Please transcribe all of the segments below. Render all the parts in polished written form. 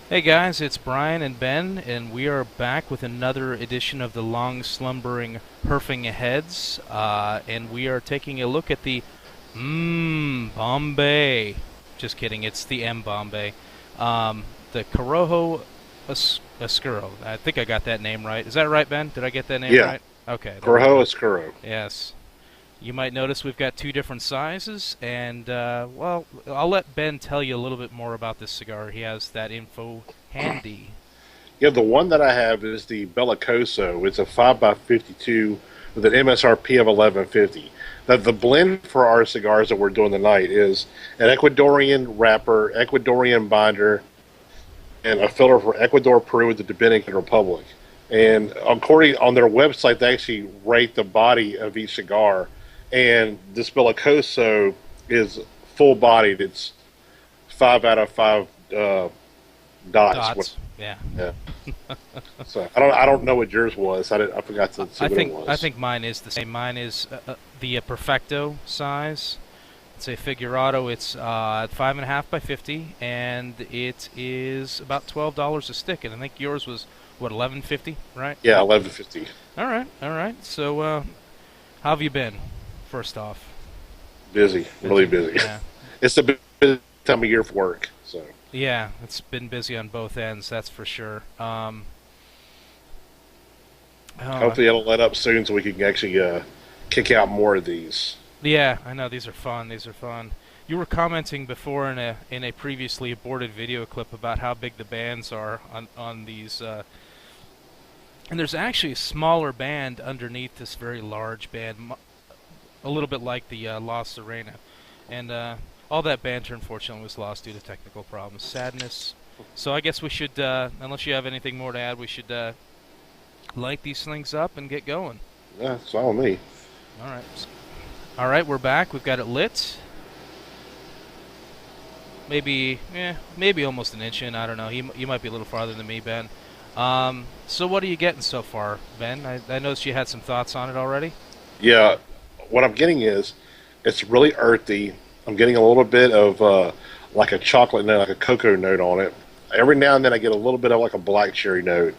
Hey guys, it's Brian and Ben, and we are back with another edition of the long slumbering Herfing Heads, and we are taking a look at the Bombay. Just kidding, it's the Bombay. The Corojo Oscuro. I think I got that name right. Is that right, Ben? Did I get that name Yeah, right? Okay, there we Corojo go. Oscuro. Yes. You might notice we've got two different sizes, and well, I'll let Ben tell you a little bit more about this cigar. He has that info handy. Yeah, the one that I have is the Belicoso. It's a 5x52 with an MSRP of 11.50. Now, the blend for our cigars that we're doing tonight is an Ecuadorian wrapper, Ecuadorian binder, and a filler for Ecuador, Peru, and the Dominican Republic. And according on their website, they actually rate the body of each cigar. And this Belicoso is full bodied. It's 5 out of 5 dots. Dots. Yeah. Yeah. So I don't know what yours was. I forgot to see I what it think I was. think mine is the same. Mine is the perfecto size. It's a figurado. It's 5.5 by 50, and it is about $12 a stick. And I think yours was what 11.50, right? Yeah, 11.50. All right, all right. So, how have you been? First off, Busy, really busy. busy. Yeah. It's the busy time of year for work. So Yeah, it's been busy on both ends, that's for sure. Oh, hopefully it'll let up soon so we can actually kick out more of these. yeah, I know these are fun. These are fun. You were commenting before in a previously aborted video clip about how big the bands are on these, and there's actually a smaller band underneath this very large band, a little bit like the La Serena, and all that banter unfortunately was lost due to technical problems. Sadness. So I guess we should, unless you have anything more to add, we should light these things up and get going. Yeah, it's all me. All right. All right, we're back. We've got it lit. Maybe almost an inch in. I don't know. You might be a little farther than me, Ben. So what are you getting so far, Ben? I noticed you had some thoughts on it already. Yeah, what I'm getting is it's really earthy. I'm getting a little bit of like a chocolate note, like a cocoa note on it. Every now and then I get a little bit of like a black cherry note.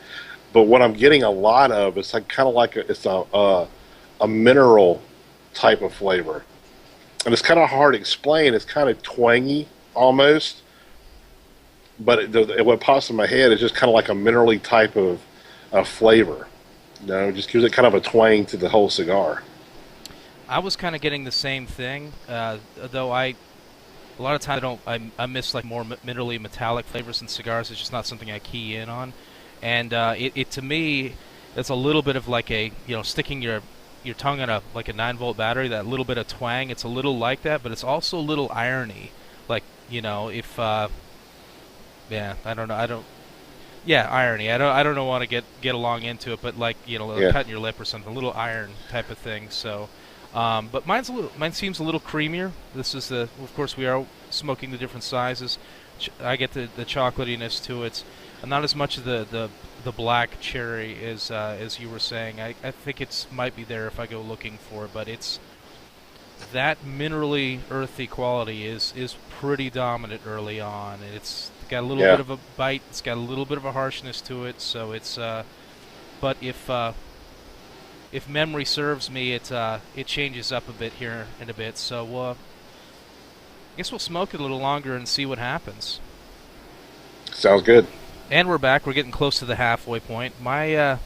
But what I'm getting a lot of is like kind of like it's a mineral type of flavor, and it's kind of hard to explain. It's kind of twangy almost, but what pops in my head is just kind of like a minerally type of flavor. You know, it just gives it kind of a twang to the whole cigar. I was kind of getting the same thing, though a lot of times I miss like more minerally metallic flavors in cigars. It's just not something I key in on, and it to me, it's a little bit of like a sticking your tongue on a like a 9-volt battery. That little bit of twang. It's a little like that, but it's also a little irony. Like if yeah, I don't know, I don't. Yeah, irony. I don't know want to get along into it, but like Yeah, cutting your lip or something, a little iron type of thing. So, but mine seems a little creamier. This is of course we are smoking the different sizes. I get the chocolatiness to it, and not as much of the black cherry as you were saying. I think it's might be there if I go looking for it, but it's that minerally earthy quality is pretty dominant early on. It's got a little bit yeah, of a bite. It's got a little bit of a harshness to it. So it's but if memory serves me, it changes up a bit here in a bit. So I guess we'll smoke it a little longer and see what happens. sounds good. And we're back. We're getting close to the halfway point. I'm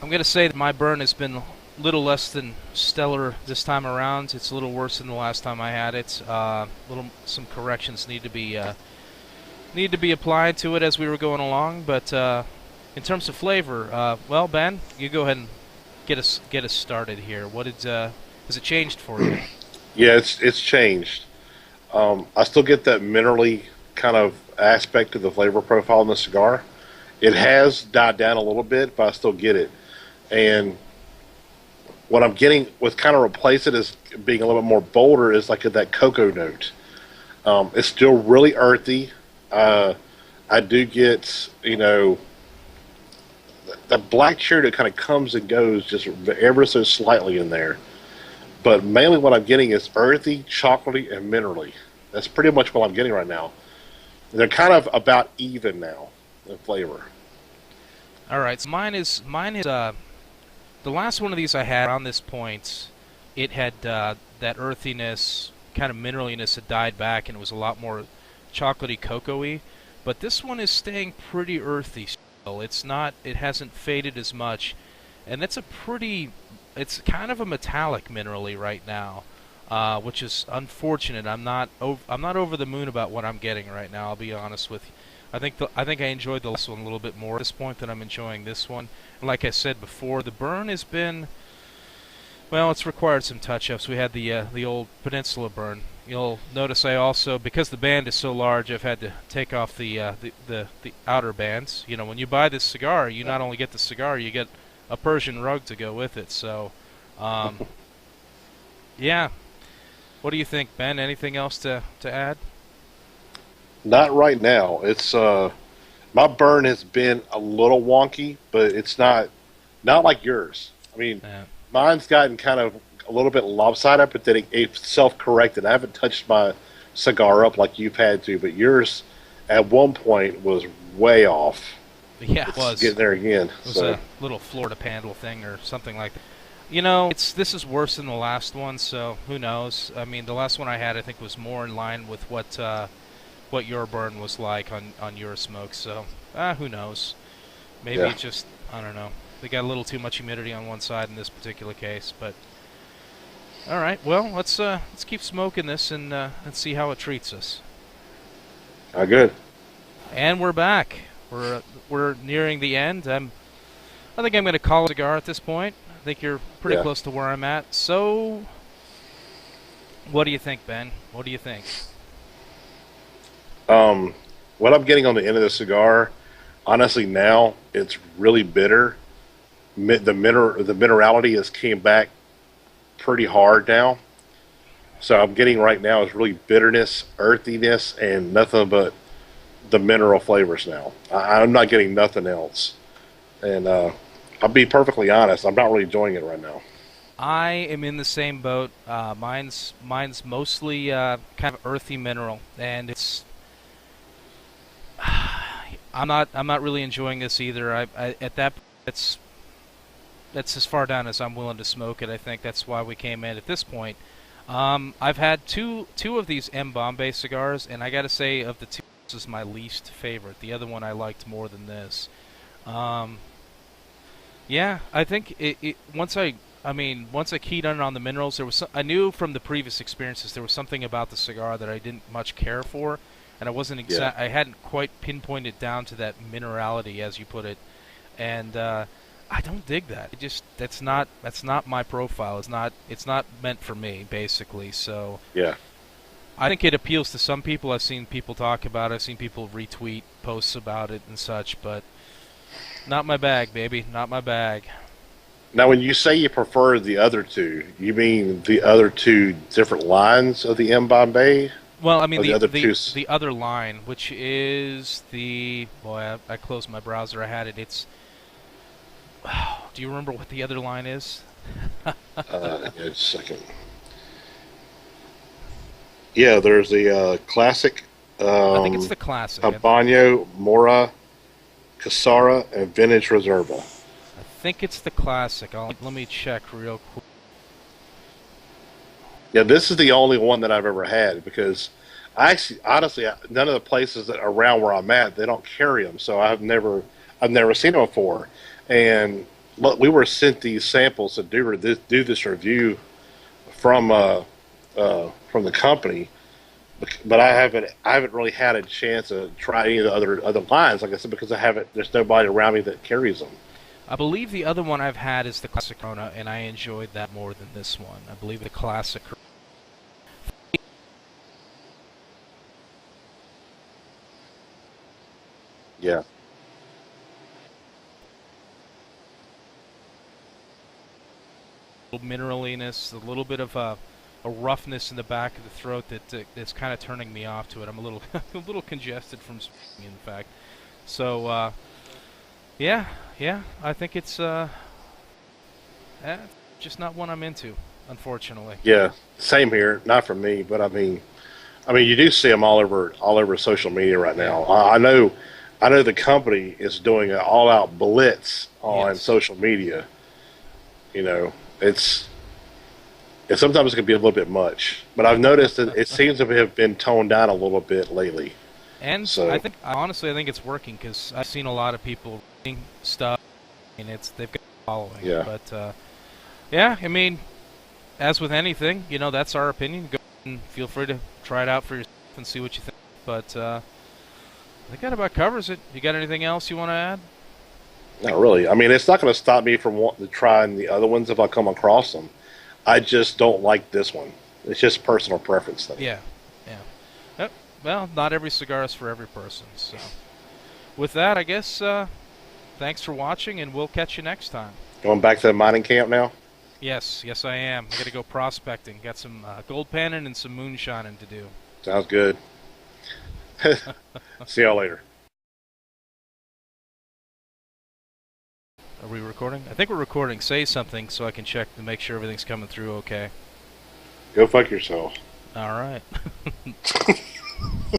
gonna say that my burn has been a little less than stellar this time around. It's a little worse than the last time I had it. Some corrections need to be applied to it as we were going along. But in terms of flavor, well, Ben, you go ahead and get us started here. What did has it changed for you? Yeah, it's changed. I still get that minerally kind of aspect to the flavor profile in the cigar. It has died down a little bit, but I still get it. And what I'm getting with kind of replace it as being a little bit more bolder is like that cocoa note. It's still really earthy. Uh, I do get, the black cherry that kind of comes and goes just ever so slightly in there. But mainly what I'm getting is earthy, chocolatey, and minerally. That's pretty much what I'm getting right now. They're kind of about even now in flavor. All right, so mine is the last one of these I had around this point. It had that earthiness, kind of mineraliness had died back, and it was a lot more chocolatey, cocoa-y. But this one is staying pretty earthy still. It's not. It hasn't faded as much, and that's a pretty. It's kind of a metallic minerally right now, which is unfortunate. I'm not over the moon about what I'm getting right now. I'll be honest with you. I think I enjoyed the last one a little bit more at this point than I'm enjoying this one. And like I said before, the burn has been, well, it's required some touch-ups. We had the old Peninsula burn. You'll notice I also, because the band is so large, I've had to take off the outer bands. You know, when you buy this cigar, you not only get the cigar, you get a Persian rug to go with it. So, yeah. What do you think, Ben? Anything else to add? Not right now. It's my burn has been a little wonky, but it's not like yours. I mean, Yeah. mine's gotten kind of a little bit lopsided, but then it self-corrected. I haven't touched my cigar up like you've had to, but yours at one point was way off. Yeah, it It's was. getting there again. It was So a little Florida Panhandle thing or something like that. You know, this is worse than the last one, so who knows? I mean, the last one I had, I think, was more in line with what your burn was like on your smoke. So, who knows? Maybe yeah, it just, I don't know. We got a little too much humidity on one side in this particular case, but all right. Well, let's keep smoking this and see how it treats us. good. And we're back. We're nearing the end. I think I'm going to call it a cigar at this point. I think you're pretty Yeah. close to where I'm at. So, what do you think, Ben? What do you think? Um, what I'm getting on the end of the cigar, honestly, now it's really bitter. The minerality has came back pretty hard now. So I'm getting right now is really bitterness, earthiness, and nothing but the mineral flavors now. I'm not getting nothing else. And I'll be perfectly honest, I'm not really enjoying it right now. I am in the same boat. Mine's mostly kind of earthy mineral, and it's I'm not really enjoying this either. I at that that's as far down as I'm willing to smoke it. I think that's why we came in at this point. I've had two of these MBombay cigars, and I got to say, of the two, this is my least favorite. The other one I liked more than this. Um, yeah, I think once I keyed in on the minerals, I knew from the previous experiences there was something about the cigar that I didn't much care for, and Yeah. I hadn't quite pinpointed down to that minerality as you put it, and I don't dig that. That's not my profile. It's not meant for me basically. So Yeah. I think it appeals to some people. I've seen people talk about it. I've seen people retweet posts about it and such, but not my bag, baby. Not my bag. Now, when you say you prefer the other two, you mean the other two different lines of the M Bombay, Well, I mean or the other two? the other line, which is the boy. I closed my browser. I had it. It's. Do you remember what the other line is? Yeah, just a second. Yeah, there's the classic I think it's the classic. Habano, Mora, Casara, and Vintage Reserva. I think it's the classic. Let me check real quick. Yeah, this is the only one that I've ever had because I actually, honestly, none of the places that around where I'm at, they don't carry them. So I've never seen them before. And look, we were sent these samples to do this review from from the company, but I haven't really had a chance to try any of the other lines, like I said, because I haven't. There's nobody around me that carries them. I believe the other one I've had is the classic Corona, and I enjoyed that more than this one. I believe the classic. Yeah, Little mineraliness, a little bit of a roughness in the back of the throat that's kind of turning me off to it. I'm a little a little congested from smoking, in fact. So yeah, yeah, I think it's just not one I'm into, unfortunately. yeah, same here. Not for me, but I mean, I mean, you do see them all over social media right now. I know the company is doing an all-out blitz on Yes. social media. You know, sometimes it can be a little bit much, but I've noticed that it seems to have been toned down a little bit lately. And I So think, honestly, I think it's working because I've seen a lot of people reading stuff, and they've got a following. yeah, But yeah, I mean, as with anything, that's our opinion. Go and feel free to try it out for yourself and see what you think. But I think that about covers it. You got anything else you want to add? not really. I mean, it's not going to stop me from wanting to try the other ones if I come across them. I just don't like this one. It's just personal preference thing. Yeah, yeah. Well, not every cigar is for every person. So, with that, I guess thanks for watching, and we'll catch you next time. Going back to the mining camp now. Yes, yes, I am. I got to go prospecting. Got some gold panning and some moonshining to do. Sounds good. See y'all later. Are we recording? I think we're recording. Say something so I can check to make sure everything's coming through okay. Go fuck yourself. All right.